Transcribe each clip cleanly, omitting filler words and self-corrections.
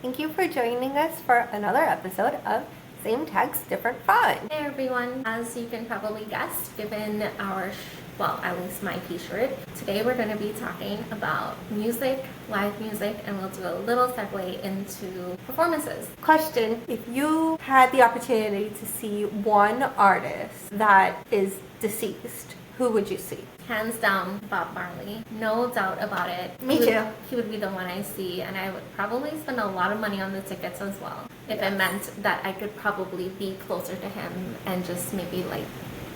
Thank you for joining us for another episode of Same Text, Different Fun. Hey everyone, as you can probably guess, given our, well, at least my t-shirt, today we're going to be talking about music, live music, and we'll do a little segue into performances. Question, if you had the opportunity to see one artist that is deceased, who would you see? Hands down, Bob Marley. No doubt about it. Me too. He would be the one I see, and I would probably spend a lot of money on the tickets as well. If it meant that I could probably be closer to him and just maybe like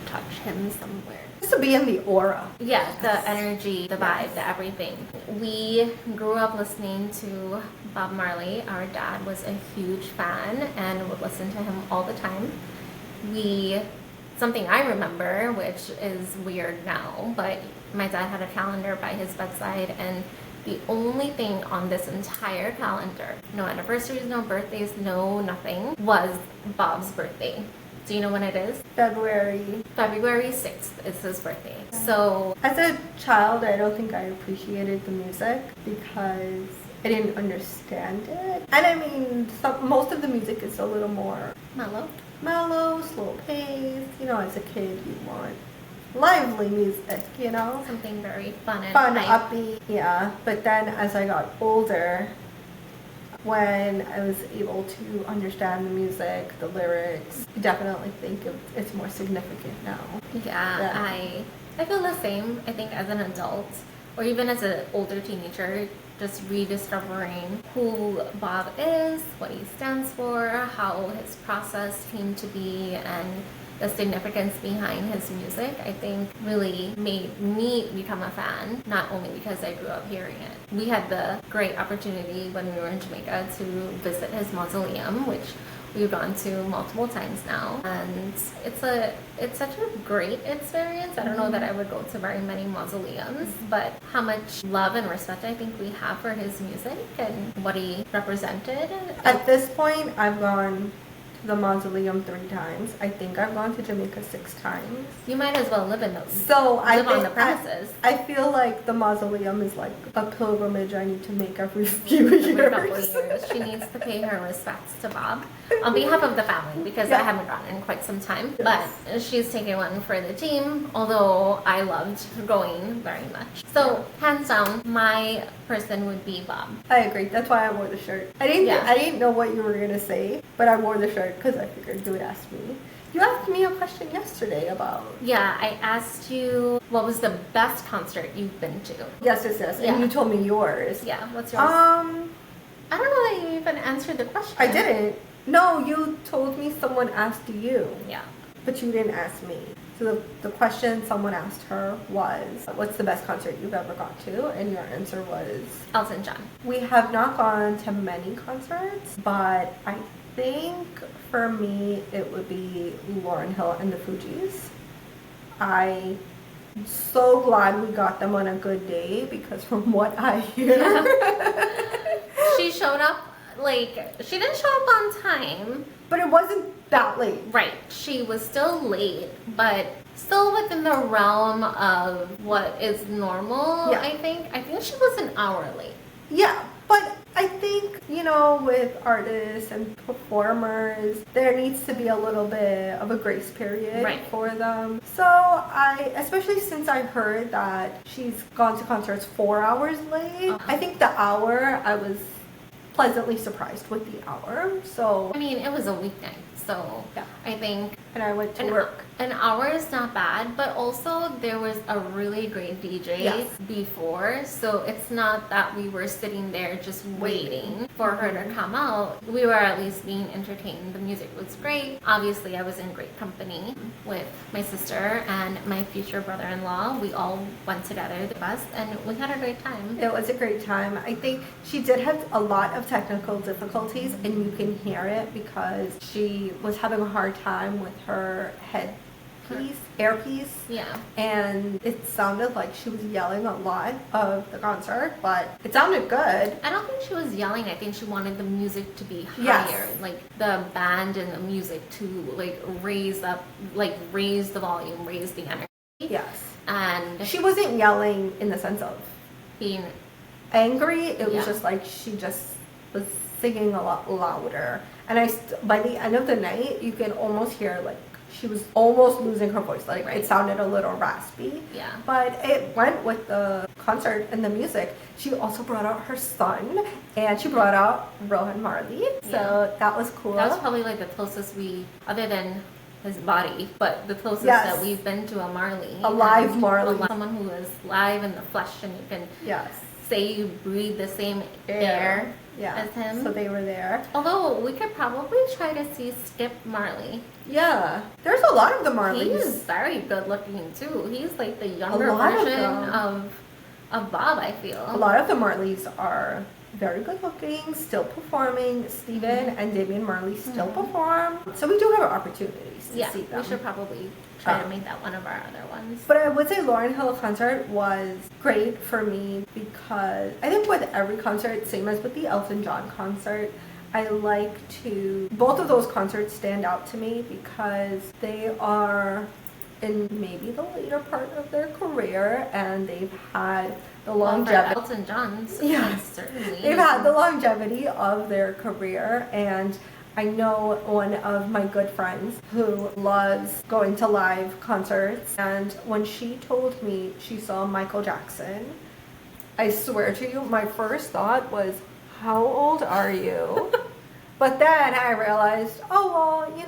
touch him somewhere. Just to be in the aura. Yeah, the energy, the vibe, the everything. We grew up listening to Bob Marley. Our dad was a huge fan and would listen to him all the time. Something I remember, which is weird now, but my dad had a calendar by his bedside, and the only thing on this entire calendar, no anniversaries, no birthdays, no nothing, was Bob's birthday. Do you know when it is? February 6th is his birthday. So as a child, I don't think I appreciated the music because I didn't understand it. And I mean, most of the music is a little more mellow, slow pace. You know, as a kid, you want lively music, you know? Something very fun and upbeat, yeah. But then as I got older, when I was able to understand the music, the lyrics, I definitely think it's more significant now. Yeah, I feel the same. I think as an adult, or even as an older teenager, just rediscovering who Bob is, what he stands for, how his process came to be, and the significance behind his music, I think really made me become a fan, not only because I grew up hearing it. We had the great opportunity when we were in Jamaica to visit his mausoleum, which we've gone to multiple times now, and it's such a great experience. I don't know that I would go to very many mausoleums, but how much love and respect I think we have for his music and what he represented. At this point, I've gone to the mausoleum 3 times. I think I've gone to Jamaica 6 times. You might as well live in those. So live on the premises. I feel like the mausoleum is like a pilgrimage I need to make every few years. Every couple of years. She needs to pay her respects to Bob on behalf of the family, because I haven't gone in quite some time. Yes. But she's taking one for the team, although I loved going very much. So hands down, my person would be Bob. I agree. That's why I wore the shirt. I didn't know what you were gonna say, but I wore the shirt because I figured you would ask me. You asked me a question yesterday about... Yeah, I asked you what was the best concert you've been to. Yes. Yeah. And you told me yours. Yeah, what's yours? I don't know that you even answered the question. I didn't. No, you told me someone asked you. Yeah. But you didn't ask me. So the question someone asked her was, what's the best concert you've ever gone to? And your answer was... Elton John. We have not gone to many concerts, but I think for me it would be Lauryn Hill and the Fugees. I'm so glad we got them on a good day, because from what I hear... She showed up, she didn't show up on time. But it wasn't that late. Right. She was still late, but still within the realm of what is normal, yeah. I think she was an hour late. Yeah, but I think, with artists and performers, there needs to be a little bit of a grace period for them. So especially since I heard that she's gone to concerts 4 hours late, I think the hour, I was pleasantly surprised with the hour. So I mean, it was a weeknight, so yeah. I think, and I went to work. An hour is not bad, but also there was a really great DJ before, so it's not that we were sitting there just waiting for her to come out. We were at least being entertained. The music was great. Obviously, I was in great company with my sister and my future brother-in-law. We all went together, the bus, and we had a great time. It was a great time. I think she did have a lot of technical difficulties, and you can hear it because she was having a hard time with her earpiece. Yeah. And it sounded like she was yelling a lot of the concert, but it sounded good. I don't think she was yelling. I think she wanted the music to be higher. Like the band and the music to raise the volume, raise the energy. Yes. And she wasn't yelling in the sense of being angry. It was just like she just was singing a lot louder. And by the end of the night, you can almost hear like she was almost losing her voice. Like it sounded a little raspy. Yeah. But it went with the concert and the music. She also brought out her son, and she brought out Rohan Marley. So that was cool. That was probably like the closest other than his body, but the closest that we've been to a Marley. A live Marley. Someone who is live in the flesh, and you can say you breathe the same air as him. So they were there. Although we could probably try to see Skip Marley. Yeah. There's a lot of the Marleys. He is very good looking too. He's like the younger version of Bob, I feel. A lot of the Marleys are very good looking, still performing. Stephen and Damian Marley still perform. So we do have opportunities to see them. We should probably try to make that one of our other ones. But I would say Lauryn Hill concert was great for me because I think with every concert, same as with the Elton John concert, I like to, both of those concerts stand out to me because they are in maybe the later part of their career and they've had the longevity. For Elton John's, certainly. They've had the longevity of their career, and I know one of my good friends who loves going to live concerts, and when she told me she saw Michael Jackson, I swear to you, my first thought was, how old are you? But then I realized,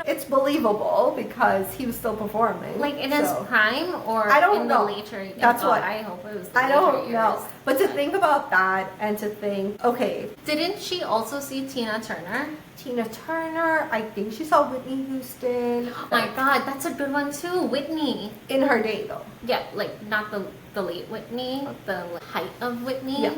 it's believable because he was still performing. Like in his prime or in the later years? That's what I hope it was I don't know. But to think about that and to think, okay. Didn't she also see Tina Turner? Tina Turner, I think she saw Whitney Houston. Oh my god, that's a good one too. Whitney. In her day though. Yeah, like not the late Whitney, the height of Whitney. Yeah.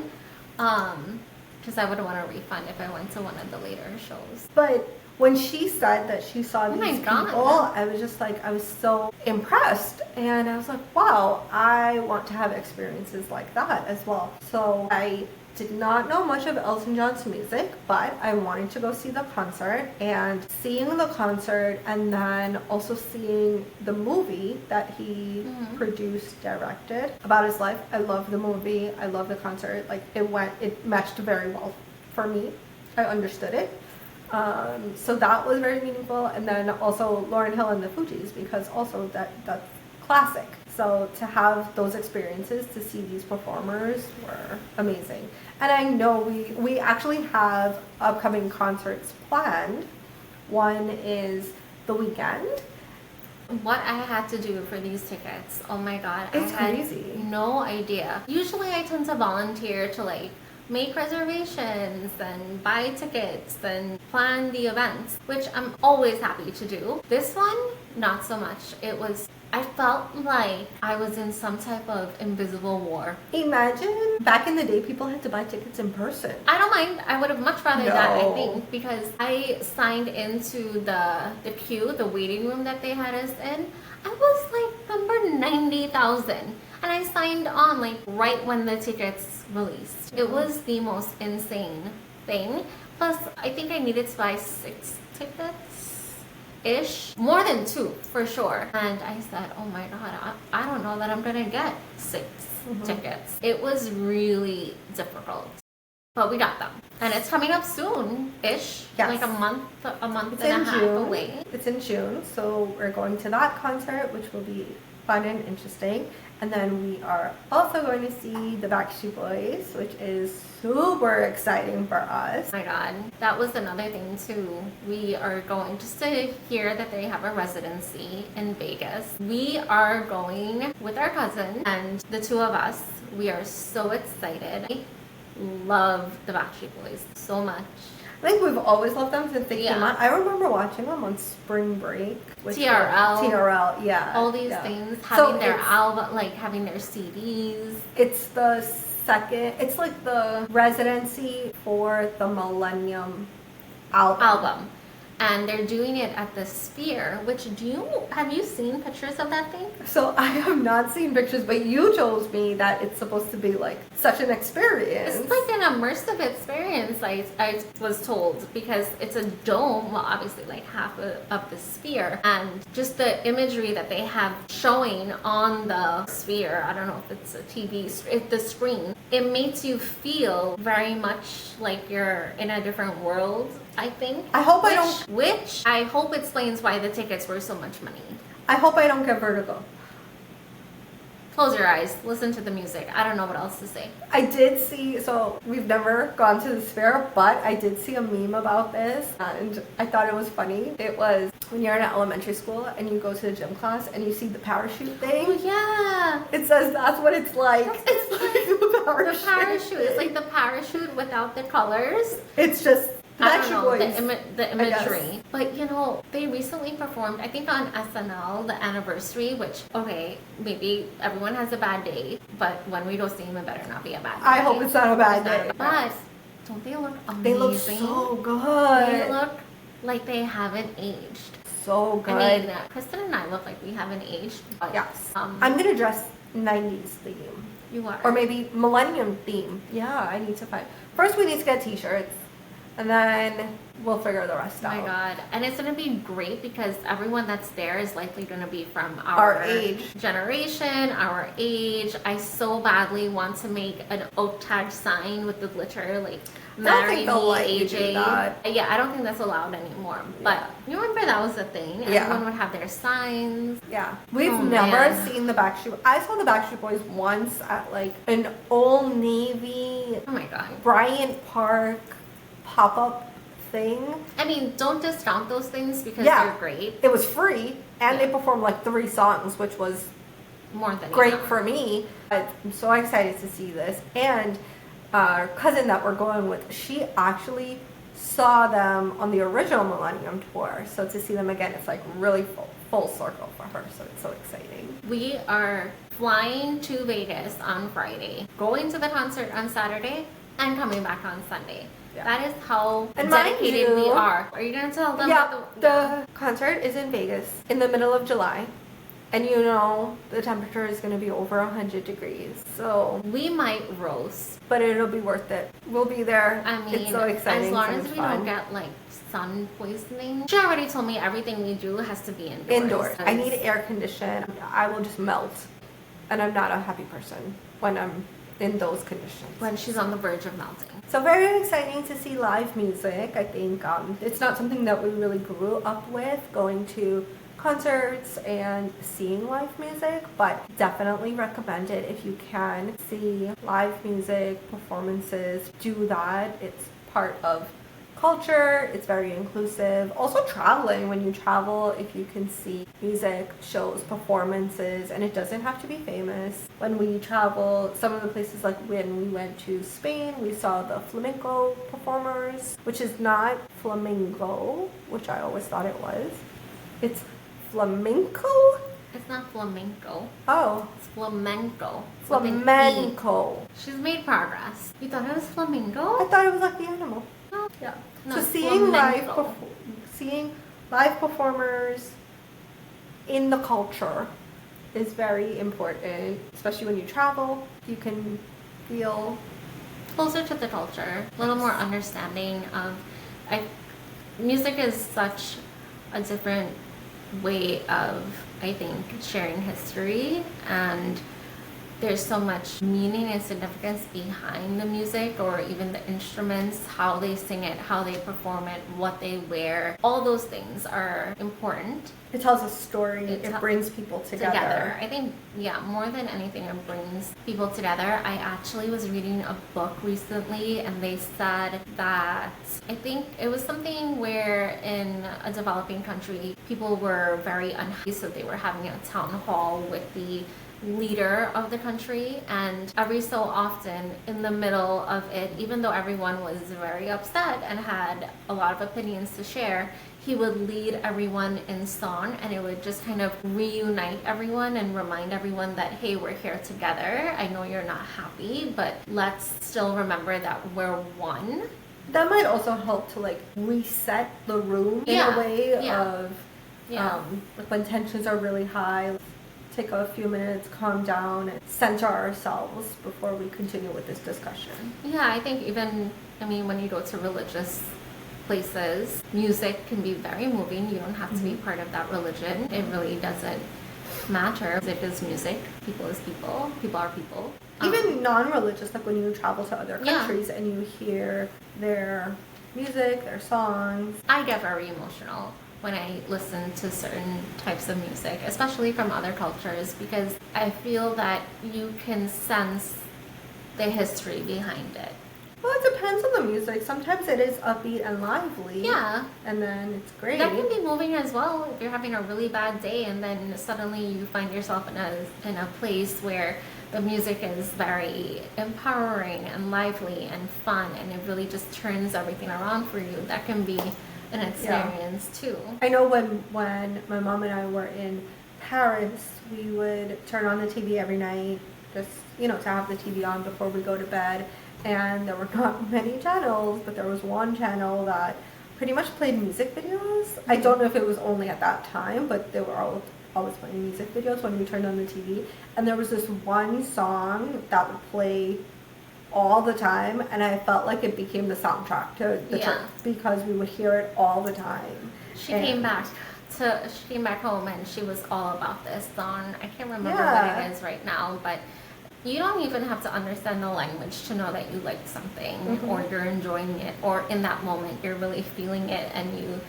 Because I would want a refund if I went to one of the later shows. But when she said that she saw these people, I was just like, I was so impressed. And I was like, wow, I want to have experiences like that as well. So I did not know much of Elton John's music, but I wanted to go see the concert. And seeing the concert and then also seeing the movie that he produced, directed about his life. I love the movie. I love the concert. Like it matched very well for me. I understood it. So that was very meaningful. And then also Lauryn Hill and the Fugees, because also that's classic. So to have those experiences, to see these performers were amazing. And I know we actually have upcoming concerts planned. One is the weekend. What I had to do for these tickets, oh my god, it's I had crazy. No idea. Usually I tend to volunteer to like make reservations and buy tickets and plan the events, which I'm always happy to do. This one, not so much. I felt like I was in some type of invisible war. Imagine back in the day people had to buy tickets in person. I don't mind. I would have much rather that, I think, because I signed into the queue, the waiting room that they had us in. I was like number 90,000. And I signed on like right when the tickets released. It was the most insane thing. Plus, I think I needed to buy 6 tickets-ish. More than 2, for sure. And I said, oh my god, I don't know that I'm gonna get 6 tickets. It was really difficult. But we got them. And it's coming up soon-ish. Yes. Like a month and a half away. It's in June, so we're going to that concert, which will be fun and interesting. And then we are also going to see the Backstreet Boys, which is super exciting for us. Oh my god, that was another thing too. We are going, just to hear that they have a residency in Vegas. We are going with our cousin and the 2 of us. We are so excited. I love the Backstreet Boys so much. I think we've always loved them since they came out. I remember watching them on spring break. TRL, yeah. All these things, having their album, like having their CDs. It's the second, it's like the residency for the Millennium album. and they're doing it at the Sphere, which have you seen pictures of that thing? So I have not seen pictures, but you told me that it's supposed to be like such an experience. It's like an immersive experience, I was told, because it's a dome, well, obviously like half of the Sphere, and just the imagery that they have showing on the Sphere, I don't know if it's a TV, the screen, it makes you feel very much like you're in a different world, I think. Which I hope explains why the tickets were so much money. I hope I don't get vertigo. Close your eyes, listen to the music. I don't know what else to say. I did see, so we've never gone to the Sphere, but I did see a meme about this and I thought it was funny. It was when you're in elementary school and you go to the gym class and you see the parachute thing. Oh yeah. It says that's what it's like. It's like the parachute. The parachute. It's like the parachute without the colors. It's just I don't know, the imagery. But you know, they recently performed, I think on SNL, the anniversary, which, okay, maybe everyone has a bad day, but when we go see them, it better not be a bad day. I hope it's not a bad day. But don't they look amazing? They look so good. They look like they haven't aged. So good. I mean, Kristen and I look like we haven't aged. But, yes. I'm going to dress 90s theme. You are. Or maybe millennium theme. Yeah, I need to find. First, we need to get t-shirts. And then we'll figure the rest out. Oh my god. And it's going to be great because everyone that's there is likely going to be from our age generation, our age. I so badly want to make an oak tag sign with the glitter, like marry me, AJ. Yeah, I don't think that's allowed anymore. But you remember that was a thing. Everyone would have their signs. Yeah. We've never seen the Backstreet. I saw the Backstreet Boys once at like an Old Navy. Oh my god. Bryant Park pop-up thing. I mean, don't discount those things because they're great. It was free and they performed like 3 songs, which was more than great enough for me. I'm so excited to see this. And our cousin that we're going with, she actually saw them on the original Millennium Tour. So to see them again, it's like really full circle for her. So it's so exciting. We are flying to Vegas on Friday, going to the concert on Saturday, and coming back on Sunday. Yeah. That is how dedicated we are. Are you going to tell them? Yeah, the concert is in Vegas in the middle of July. And you know the temperature is going to be over 100 degrees. So we might roast. But it'll be worth it. We'll be there. I mean, it's so exciting. As long as we don't get like sun poisoning. She already told me everything we do has to be indoors. Indoors. I need air condition. I will just melt. And I'm not a happy person when I'm in those conditions. When she's on the verge of melting. So very exciting to see live music. I think it's not something that we really grew up with, going to concerts and seeing live music, but definitely recommend it if you can see live music performances. Do that. It's part of culture. It's very inclusive. Also traveling, when you travel, if you can see music, shows, performances, and it doesn't have to be famous. When we travel, some of the places, like when we went to Spain, we saw the flamenco performers, which is not flamingo, which I always thought it was. It's flamenco? It's not flamenco. Oh. It's flamenco. Flamenco. She's made progress. You thought it was flamingo? I thought it was like the animal. No. Yeah. No, so seeing live performers in the culture is very important, especially when you travel. You can feel closer to the culture, a little more understanding of. Music is such a different way of, I think, sharing history, and there's so much meaning and significance behind the music, or even the instruments, how they sing it, how they perform it, what they wear. All those things are important. It tells a story. It brings people together. I think, more than anything, it brings people together. I actually was reading a book recently, and they said that, I think it was something where in a developing country, people were very unhappy, so they were having a town hall with the leader of the country, and every so often in the middle of it, even though everyone was very upset and had a lot of opinions to share, he would lead everyone in song, and it would just kind of reunite everyone and remind everyone that, hey, we're here together. I know you're not happy, but let's still remember that we're one. That might also help to like reset the room in a way of like when tensions are really high. Take a few minutes, calm down, and center ourselves before we continue with this discussion. Yeah, I think even, I mean, when you go to religious places, music can be very moving. You don't have to be part of that religion. It really doesn't matter. Music is music. People is people. People are people. Even non-religious, like when you travel to other countries and you hear their music, their songs. I get very emotional when I listen to certain types of music, especially from other cultures, because I feel that you can sense the history behind it. Well, it depends on the music. Sometimes it is upbeat and lively. Yeah. And then it's great. That can be moving as well if you're having a really bad day and then suddenly you find yourself in a place where the music is very empowering and lively and fun and it really just turns everything around for you. That can be an experience too. I know when my mom and I were in Paris, we would turn on the TV every night, just, you know, to have the TV on before we go to bed. And there were not many channels, but there was one channel that pretty much played music videos. I don't know if it was only at that time, but they were always playing music videos when we turned on the TV. And there was this one song that would play all the time, and I felt like it became the soundtrack to the trip because we would hear it all the time. She came back home and she was all about this song. I can't remember what it is right now, but you don't even have to understand the language to know that you like something or you're enjoying it, or in that moment you're really feeling it and you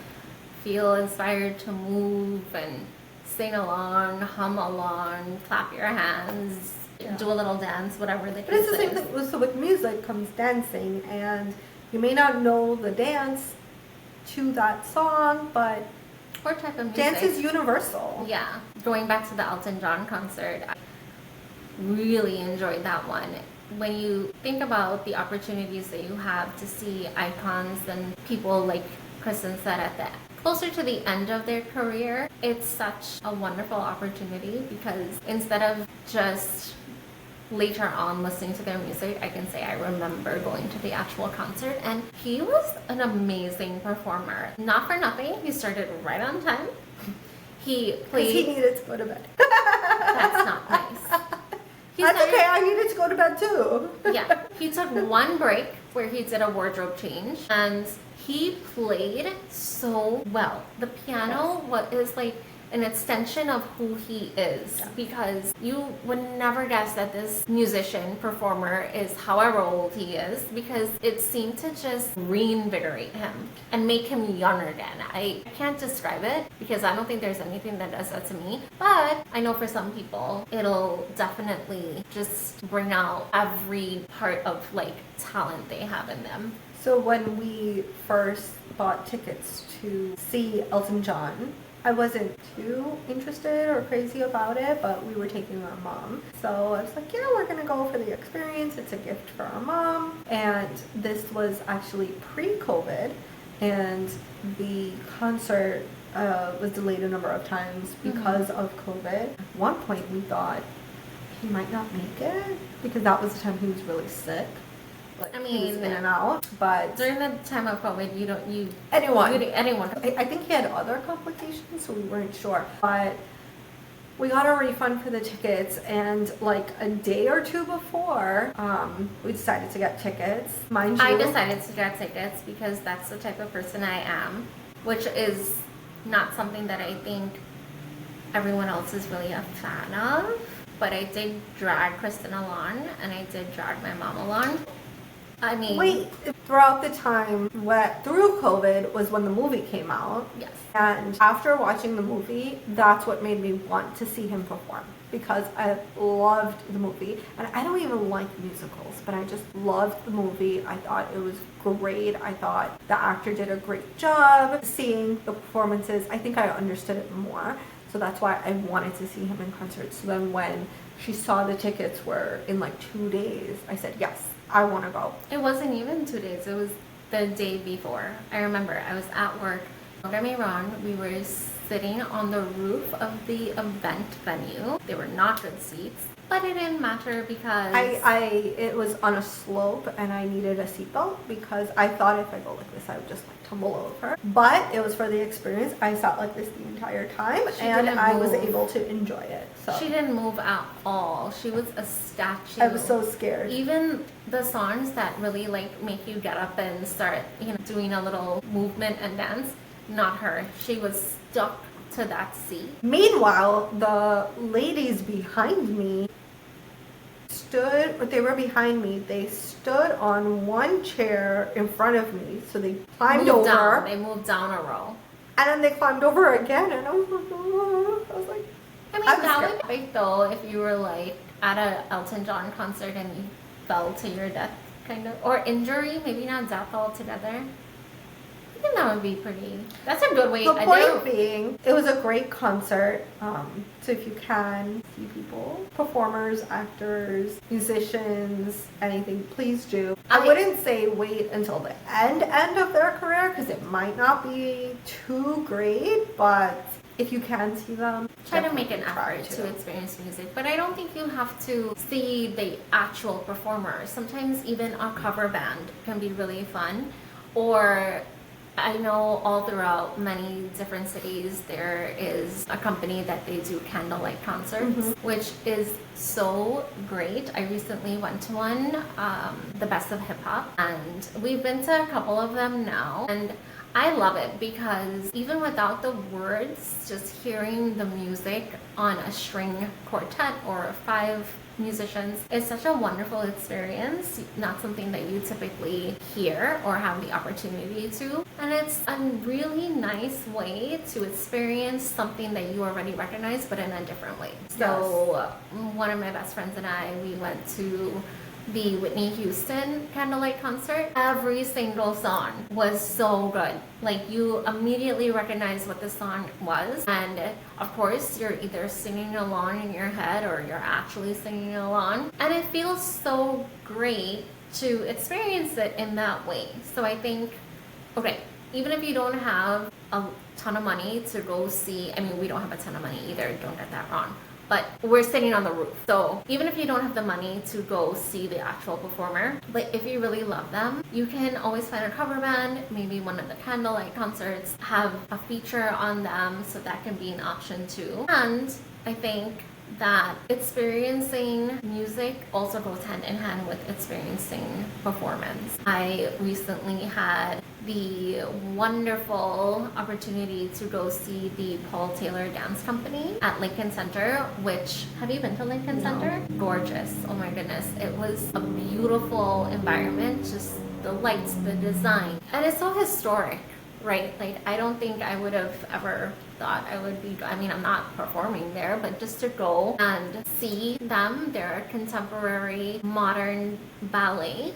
feel inspired to move and sing along, hum along, clap your hands, do a little dance, whatever the case is. But it's the same thing. So with music comes dancing, and you may not know the dance to that song, but or type of music. Dance is universal. Yeah. Going back to the Elton John concert, I really enjoyed that one. When you think about the opportunities that you have to see icons and people like Kristen said at the closer to the end of their career, it's such a wonderful opportunity because instead of just later on listening to their music, I can say I remember going to the actual concert and he was an amazing performer. Not for nothing, he started right on time. He played... He needed to go to bed. That's not nice. That's okay, I needed to go to bed too. Yeah, he took one break where he did a wardrobe change and he played so well. The piano is like an extension of who he is because you would never guess that this musician performer is however old he is because it seemed to just reinvigorate him and make him young again. I can't describe it because I don't think there's anything that does that to me, but I know for some people it'll definitely just bring out every part of like talent they have in them. So when we first bought tickets to see Elton John, I wasn't too interested or crazy about it, but we were taking our mom. So I was like, yeah, we're gonna go for the experience. It's a gift for our mom. And this was actually pre-COVID, and the concert was delayed a number of times because of COVID. At one point we thought he might not make it because that was the time he was really sick. Like, I mean, he was in and out, but during the time of COVID, anyone. I think he had other complications, so we weren't sure. But we got a refund for the tickets, and like a day or two before, we decided to get tickets. Mind you, I decided to get tickets because that's the type of person I am, which is not something that I think everyone else is really a fan of. But I did drag Kristen along, and I did drag my mom along. I mean... Wait, throughout the time, through COVID was when the movie came out. Yes. And after watching the movie, that's what made me want to see him perform. Because I loved the movie. And I don't even like musicals, but I just loved the movie. I thought it was great. I thought the actor did a great job. Seeing the performances, I think I understood it more. So that's why I wanted to see him in concert. So then when she saw the tickets were in like 2 days, I said, yes, I want to go. It wasn't even 2 days. It was the day before. I remember I was at work. Don't get me wrong. We were sitting on the roof of the event venue. They were not good seats. But it didn't matter because it was on a slope and I needed a seatbelt because I thought if I go like this I would just like tumble over. But it was for the experience. I sat like this the entire time and I was able to enjoy it. So she didn't move at all. She was a statue. I was so scared. Even the songs that really like make you get up and start, doing a little movement and dance, not her. She was stuck to that seat. Meanwhile, the ladies behind me they were behind me. They stood on one chair in front of me. So they climbed over. They moved down a row. And then they climbed over again. And I was like, I mean, that would be big though if you were like at a Elton John concert and you fell to your death, kind of. Or injury, maybe not death altogether. I think that would be that's a good way. The point being, it was a great concert. So if you can see people, performers, actors, musicians, anything, please do. I wouldn't say wait until the end of their career because it might not be too great, but if you can see them, try to make an effort to experience music. But I don't think you have to see the actual performer. Sometimes even a cover band can be really fun. Or I know all throughout many different cities there is a company that they do candlelight concerts, which is so great. I recently went to one, the Best of Hip Hop, and we've been to a couple of them now, and I love it because even without the words, just hearing the music on a string quartet or 5 musicians is such a wonderful experience, not something that you typically hear or have the opportunity to, and it's a really nice way to experience something that you already recognize but in a different way. So one of my best friends and I, we went to the Whitney Houston candlelight concert. Every single song was so good. Like, you immediately recognize what the song was, and of course you're either singing along in your head or you're actually singing along, and it feels so great to experience it in that way. So I think, okay, even if you don't have a ton of money to go see, I mean, we don't have a ton of money either, don't get that wrong, but we're sitting on the roof. So even if you don't have the money to go see the actual performer, but if you really love them, you can always find a cover band, maybe one of the candlelight concerts, have a feature on them, so that can be an option too. And I think that experiencing music also goes hand in hand with experiencing performance. I recently had the wonderful opportunity to go see the Paul Taylor Dance Company at Lincoln Center, which, have you been to Lincoln Center? Gorgeous. Oh my goodness. It was a beautiful environment, just the lights, the design. And it's so historic, right? Like, I don't think I would have ever thought I would be, I mean, I'm not performing there, but just to go and see them. They're a contemporary modern ballet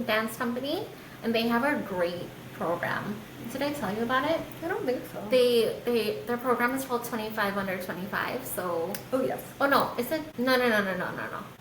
dance company, and they have a great program. Did I tell you about it? I don't think so. Their program is called 25 Under 25. So. Oh yes. Oh no, is it? No.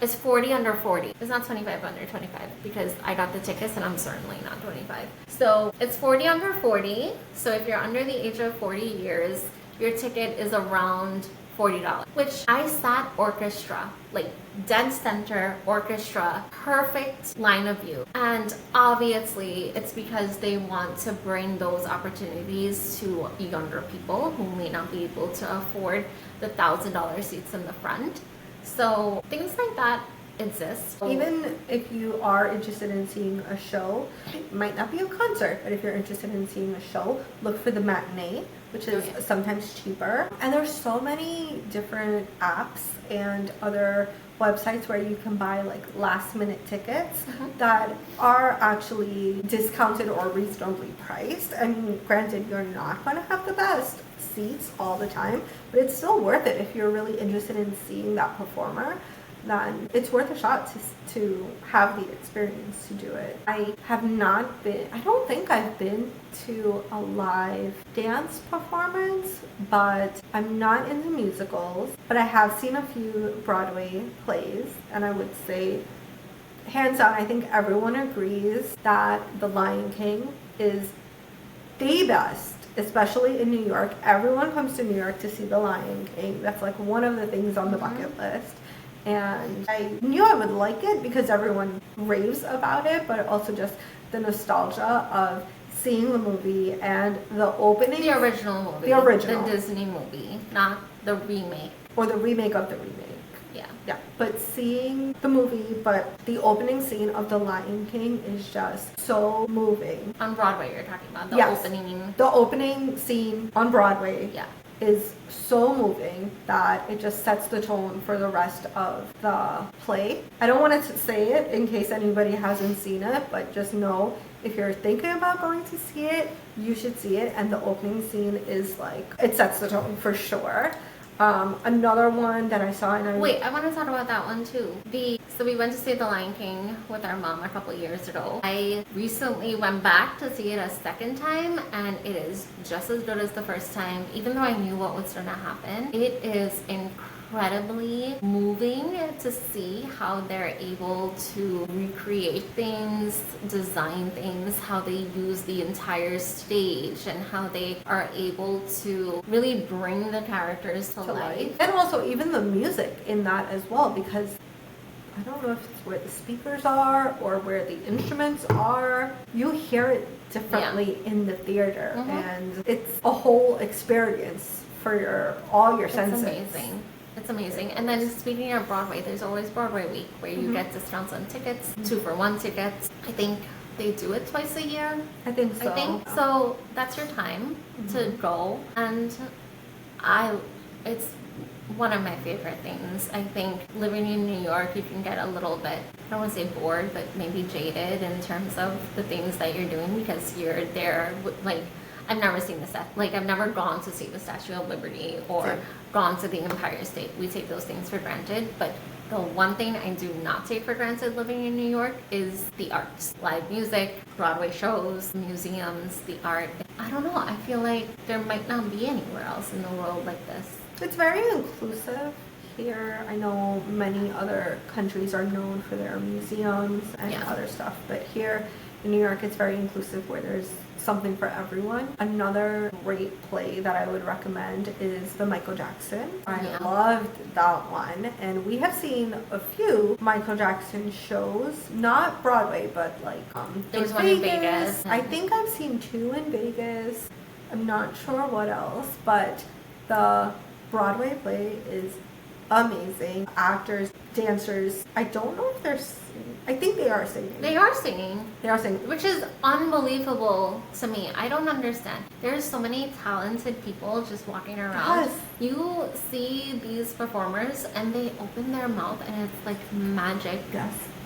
It's 40 Under 40. It's not 25 Under 25 because I got the tickets and I'm certainly not 25. So it's 40 Under 40. So if you're under the age of 40 years, your ticket is around $40, which I sat orchestra, like dead center orchestra, perfect line of view. And obviously it's because they want to bring those opportunities to younger people who may not be able to afford the $1,000 seats in the front. So things like that exist. Even if you are interested in seeing a show, it might not be a concert, but if you're interested in seeing a show, look for the matinee, which is sometimes cheaper. And there's so many different apps and other websites where you can buy like last minute tickets that are actually discounted or reasonably priced. I mean, granted, you're not going to have the best seats all the time, but it's still worth it if you're really interested in seeing that performer. Then it's worth a shot to have the experience to do it. I don't think I've been to a live dance performance, but I'm not into musicals. But I have seen a few Broadway plays, and I would say, hands down, I think everyone agrees that The Lion King is the best, especially in New York. Everyone comes to New York to see The Lion King. That's like one of the things on the bucket list. And I knew I would like it because everyone raves about it, but also just the nostalgia of seeing the movie and the opening. The original movie. The original. The Disney movie, not the remake. Or the remake of the remake. Yeah. Yeah. But seeing the movie, but the opening scene of The Lion King is just so moving. On Broadway, you're talking about the Yes. opening. The opening scene on Broadway. Yeah. Is so moving that it just sets the tone for the rest of the play. I don't want to say it in case anybody hasn't seen it, but just know if you're thinking about going to see it, you should see it. And the opening scene is like, it sets the tone for sure. Another one that I saw and Wait, I want to talk about that one too. So we went to see The Lion King with our mom a couple years ago. I recently went back to see it a second time, and it is just as good as the first time, even though I knew what was going to happen. It is incredibly moving to see how they're able to recreate things, design things, how they use the entire stage, and how they are able to really bring the characters to life. And also even the music in that as well, because I don't know if it's where the speakers are or where the instruments are. You hear it differently in the theater, and it's a whole experience for all your senses. Amazing. It's amazing. And then speaking of Broadway, there's always Broadway Week where you get discounts on tickets, 2-for-1 tickets. I think they do it twice a year. I think so. So that's your time to go. And it's one of my favorite things. I think living in New York, you can get a little bit, I don't want to say bored, but maybe jaded in terms of the things that you're doing because you're there, like, I've never seen I've never gone to see the Statue of Liberty or gone to the Empire State. We take those things for granted, but the one thing I do not take for granted living in New York is the arts. Live music, Broadway shows, museums, the art. I don't know, I feel like there might not be anywhere else in the world like this. It's very inclusive here. I know many other countries are known for their museums and other stuff, but here in New York it's very inclusive where there's something for everyone. Another great play that I would recommend is the Michael Jackson. I loved that one, and we have seen a few Michael Jackson shows, not Broadway, but like there's one in Vegas. I think I've seen 2 in Vegas. I'm not sure what else, but the Broadway play is amazing. Actors, dancers. I don't know if they're I think they are singing. They are singing. They are singing. Which is unbelievable to me. I don't understand. There's so many talented people just walking around. Yes. You see these performers and they open their mouth and it's like magic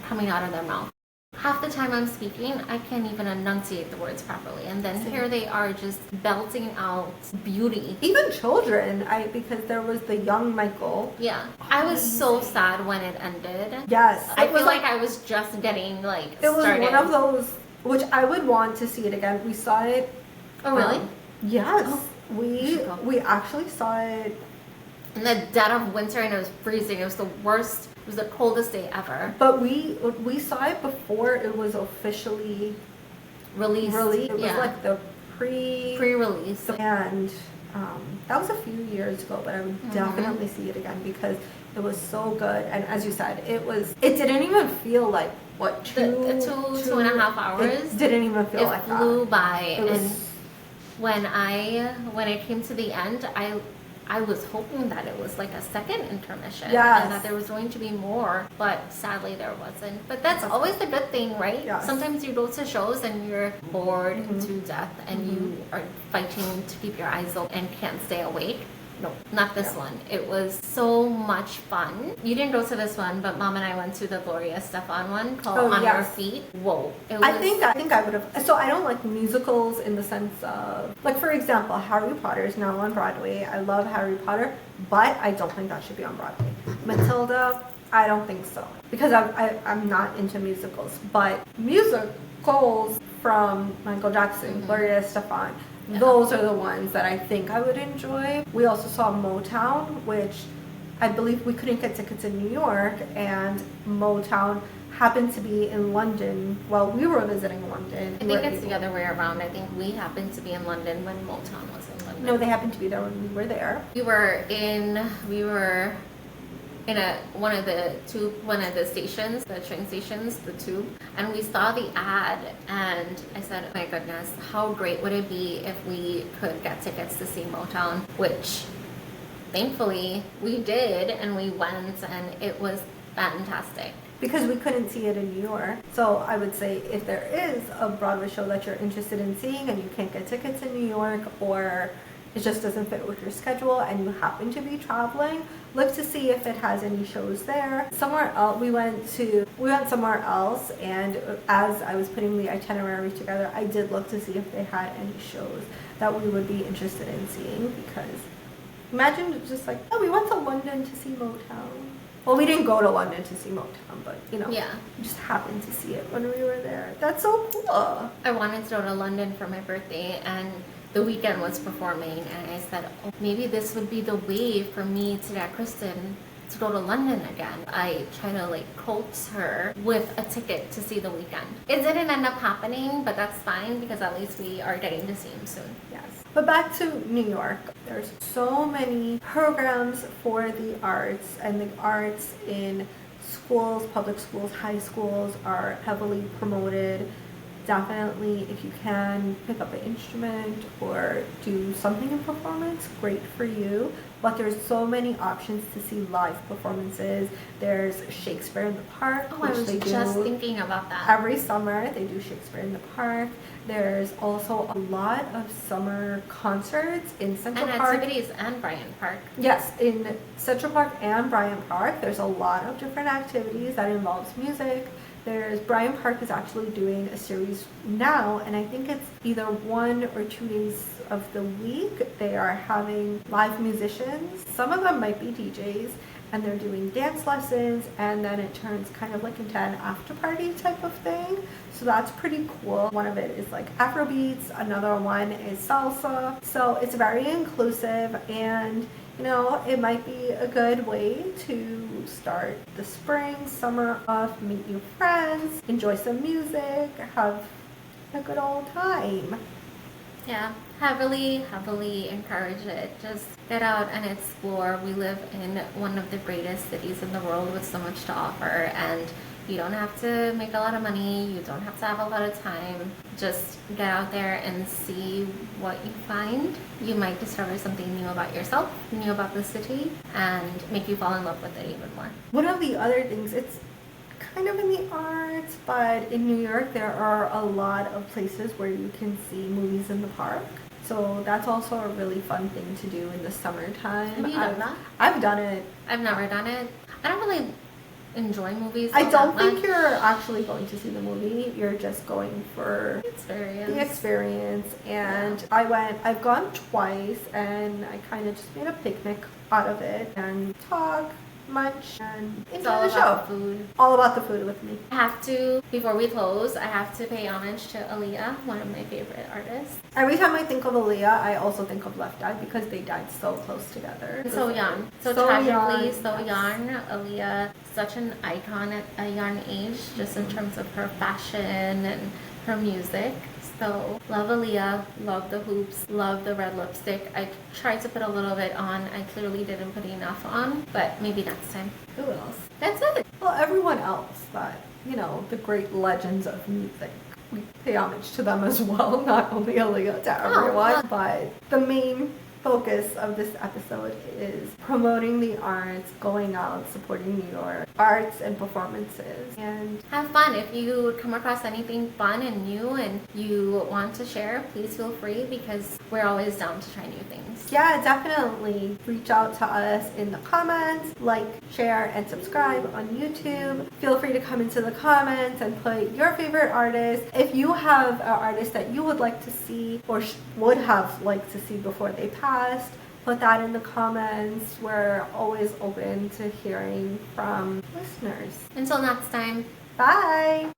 coming out of their mouth. Half the time I'm speaking, I can't even enunciate the words properly. And then here they are just belting out beauty. Even children, because there was the young Michael. Yeah. I was so sad when it ended. Yes. I feel like I was just getting like It was started. one of those, which I would want to see it again. We saw it. Oh, really? Yes. Oh, we actually saw it. In the dead of winter and it was freezing. It was the worst. It was the coldest day ever. But we saw it before it was officially released. It was like the pre-release. And that was a few years ago, but I would definitely see it again because it was so good. And as you said, it didn't even feel like two and a half hours. It didn't even feel like that. It flew by. And when it came to the end, I was hoping that it was like a second intermission and that there was going to be more, but sadly there wasn't. But that's always a good thing, right? Yes. Sometimes you go to shows and you're bored to death and you are fighting to keep your eyes open and can't stay awake. No, not this one. It was so much fun. You didn't go to this one, but Mom and I went to the Gloria Estefan one called On Your Feet. Whoa. I think I would have. So I don't like musicals in the sense of, like, for example, Harry Potter is now on Broadway. I love Harry Potter, but I don't think that should be on Broadway. Matilda, I don't think so. Because I'm not into musicals. But musicals from Michael Jackson, Gloria Estefan, those are the ones that I think I would enjoy. We also saw Motown, which I believe we couldn't get tickets in New York, and Motown happened to be in London while we were visiting London. I think it's the other way around. I think we happened to be in London when Motown was in London. No, they happened to be there when we were there. We were in one of the stations, the train stations, the tube, and we saw the ad, and I said, oh my goodness, how great would it be if we could get tickets to see Motown, which thankfully we did, and we went, and it was fantastic. Because we couldn't see it in New York. So I would say if there is a Broadway show that you're interested in seeing and you can't get tickets in New York, or it just doesn't fit with your schedule and you happen to be traveling, look to see if it has any shows there. Somewhere else, we went somewhere else, and as I was putting the itinerary together, I did look to see if they had any shows that we would be interested in seeing, because imagine just like, oh, we went to London to see Motown. Well, we didn't go to London to see Motown, but, you know, we just happened to see it when we were there. That's so cool. I wanted to go to London for my birthday, and The Weeknd was performing, and I said, oh, maybe this would be the way for me to get Kristen to go to London again. I tried to coax her with a ticket to see The Weeknd. It didn't end up happening, but that's fine because at least we are getting to see him soon. Yes. But back to New York, there's so many programs for the arts, and the arts in schools, public schools, high schools are heavily promoted. Definitely, if you can pick up an instrument or do something in performance, great for you. But there's so many options to see live performances. There's Shakespeare in the Park, which they do. I was just thinking about that. Every summer, they do Shakespeare in the Park. There's also a lot of summer concerts in Central Park. And activities and Bryant Park. Yes, in Central Park and Bryant Park, there's a lot of different activities that involves music. Bryant Park is actually doing a series now, and I think it's either 1 or 2 days of the week. They are having live musicians. Some of them might be DJs, and they're doing dance lessons, and then it turns kind of into an after party type of thing. So that's pretty cool. One of it is Afrobeats, another one is salsa. So it's very inclusive, and it might be a good way to start the spring, summer off, meet new friends, enjoy some music, have a good old time. Yeah, heavily encourage it. Just get out and explore. We live in one of the greatest cities in the world with so much to offer, and you don't have to make a lot of money. You don't have to have a lot of time. Just get out there and see what you find. You might discover something new about yourself, new about the city, and make you fall in love with it even more. One of the other things, it's kind of in the arts, but in New York there are a lot of places where you can see movies in the park. So that's also a really fun thing to do in the summertime. Have you done that? I've done it. I've never done it. I don't really enjoy movies. I don't think you're actually going to see the movie. You're just going for the experience. And yeah. I've gone twice, and I kind of just made a picnic out of it and talk, munch, and enjoy the show. Food. All about the food with me. I have to, before we close, I have to pay homage to Aaliyah, one of my favorite artists. Every time I think of Aaliyah, I also think of Left Eye because they died so close together. So young. So tragically, so young. Aaliyah, such an icon at a young age, just in terms of her fashion and her music. So love Aaliyah, love the hoops, love the red lipstick. I tried to put a little bit on. I clearly didn't put enough on, but maybe next time. Who else? That's it. Well, everyone else that, the great legends of music. We pay homage to them as well, not only Aaliyah, to everyone. But the main focus of this episode is promoting the arts, going out, supporting New York arts and performances, and have fun. If you come across anything fun and new and you want to share, please feel free, because we're always down to try new things. Yeah, definitely reach out to us in the comments, share, and subscribe on YouTube. Feel free to come into the comments and put your favorite artist. If you have an artist that you would like to see or would have liked to see before they passed, put that in the comments. We're always open to hearing from listeners. Until next time. Bye!